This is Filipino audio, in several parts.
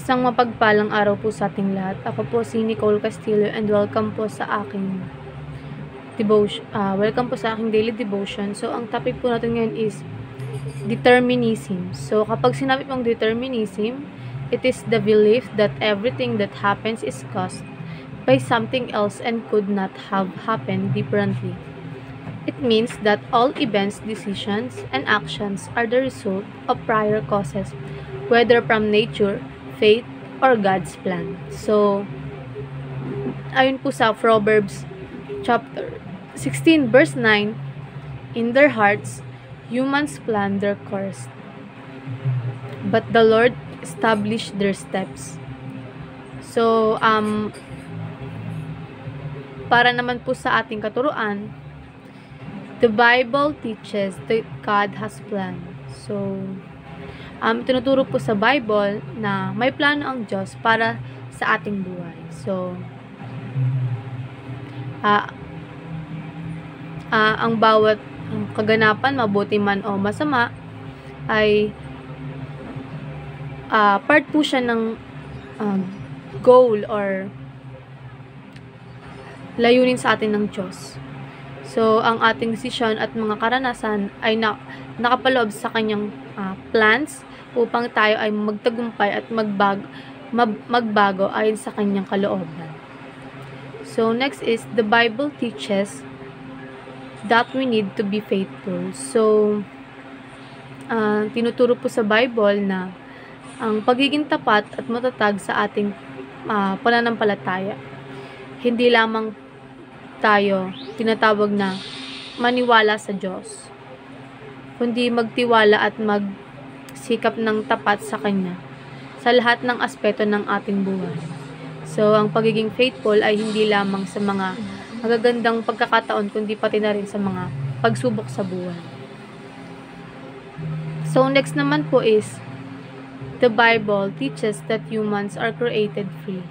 Isang mapagpalang araw po sa ating lahat. Ako po si Nicole Castillo and welcome po sa aking daily devotion. So, ang topic po natin ngayon is determinism. So, kapag sinabi pong determinism, it is the belief that everything that happens is caused by something else and could not have happened differently. It means that all events, decisions, and actions are the result of prior causes, whether from nature, fate, or God's plan. So, ayon po sa Proverbs chapter 16 verse 9, in their hearts, humans plan their course, but the Lord established their steps. So, para naman po sa ating katuruan, the Bible teaches that God has planned. So, tinuturo po sa Bible na may plano ang Diyos para sa ating buhay. So, ang bawat kaganapan, mabuti man o masama, ay part po siya ng goal or layunin sa atin ng Diyos. So, ang ating desisyon at mga karanasan ay nakapaloob sa kanyang plans upang tayo ay magtagumpay at magbago ayon sa kanyang kalooban. So, next is, the Bible teaches that we need to be faithful. So, tinuturo po sa Bible na ang pagiging tapat at matatag sa ating pananampalataya. Hindi lamang tayo tinatawag na maniwala sa Diyos, kundi magtiwala at magsikap ng tapat sa Kanya sa lahat ng aspeto ng ating buhay. So, ang pagiging faithful ay hindi lamang sa mga magagandang pagkakataon, kundi pati na rin sa mga pagsubok sa buhay. So, next naman po is, the Bible teaches that humans are created free.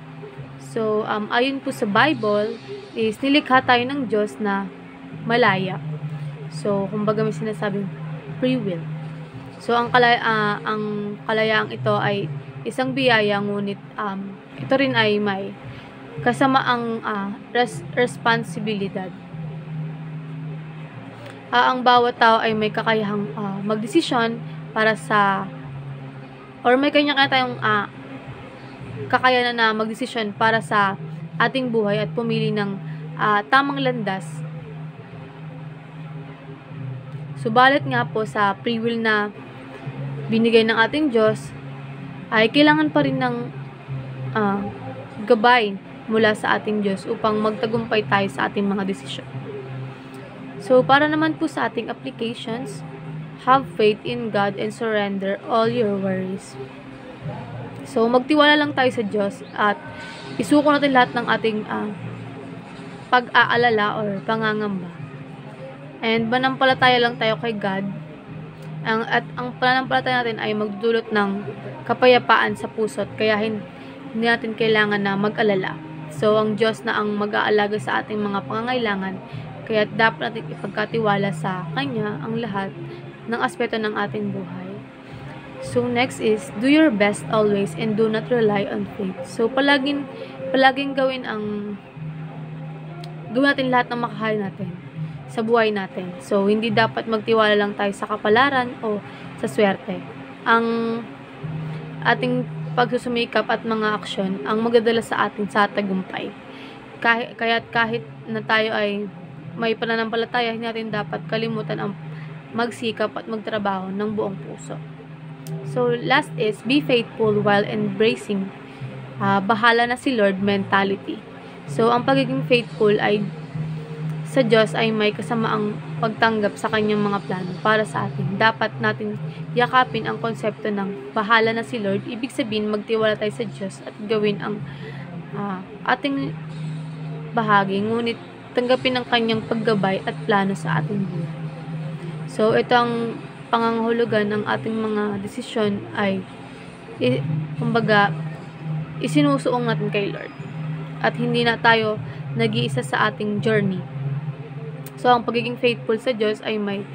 So, ayon po sa Bible, is nilikha tayo ng Diyos na malaya. So, kumbaga may sinasabing free will. So, ang kalayaang ito ay isang biyaya, ngunit ito rin ay may kasamaang responsibilidad. Ang bawat tao ay may kakayahang magdesisyon para sa, or may kanya-kanya tayong kakayanan na magdesisyon para sa ating buhay at pumili ng tamang landas. Subalit nga po sa free will na binigay ng ating Diyos, ay kailangan pa rin ng gabay mula sa ating Diyos upang magtagumpay tayo sa ating mga desisyon. So, para naman po sa ating applications, have faith in God and surrender all your worries. So, magtiwala lang tayo sa Diyos at isuko natin lahat ng ating pag-aalala or pangangamba. And manampalataya lang tayo kay God. At ang pananampalataya natin ay magdudulot ng kapayapaan sa puso, kaya hindi natin kailangan na mag-alala. So, ang Diyos na ang mag-aalaga sa ating mga pangangailangan, kaya dapat natin ipagkatiwala sa Kanya ang lahat ng aspeto ng ating buhay. So, next is, do your best always and do not rely on faith. So, palaging gawin natin lahat ng makakaya natin sa buhay natin. So, hindi dapat magtiwala lang tayo sa kapalaran o sa swerte. Ang ating pagsusumikap at mga aksyon ang magdadala sa atin sa tagumpay. Kahit na tayo ay may pananampalataya, hindi natin dapat kalimutan ang magsikap at magtrabaho ng buong puso. So, last is, be faithful while embracing bahala na si Lord mentality. So, ang pagiging faithful ay sa Diyos ay may kasamaang pagtanggap sa kanyang mga plano para sa atin. Dapat natin yakapin ang konsepto ng bahala na si Lord. Ibig sabihin, magtiwala tayo sa Diyos at gawin ang ating bahagi, ngunit tanggapin ang kanyang paggabay at plano sa ating buhay. So, ito ang pangangahulugan ng ating mga desisyon ay kumbaga isinusuong natin kay Lord at hindi na tayo nag-iisa sa ating journey. So, ang pagiging faithful sa Diyos ay may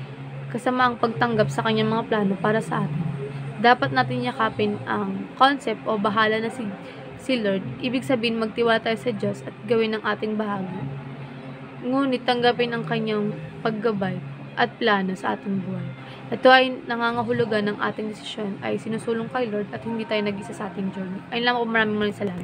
kasamaang pagtanggap sa kanyang mga plano para sa atin. dapat natin yakapin ang concept o bahala na si Lord. Ibig sabihin, magtiwala tayo sa Diyos at gawin ang ating bahagi. Ngunit tanggapin ang kanyang paggabay at plano sa ating buhay. Ito ay nangangahulugan ng ating desisyon ay sinusulong kay Lord at hindi tayo nag-isa sa ating journey. Ayun lang po, maraming salamat.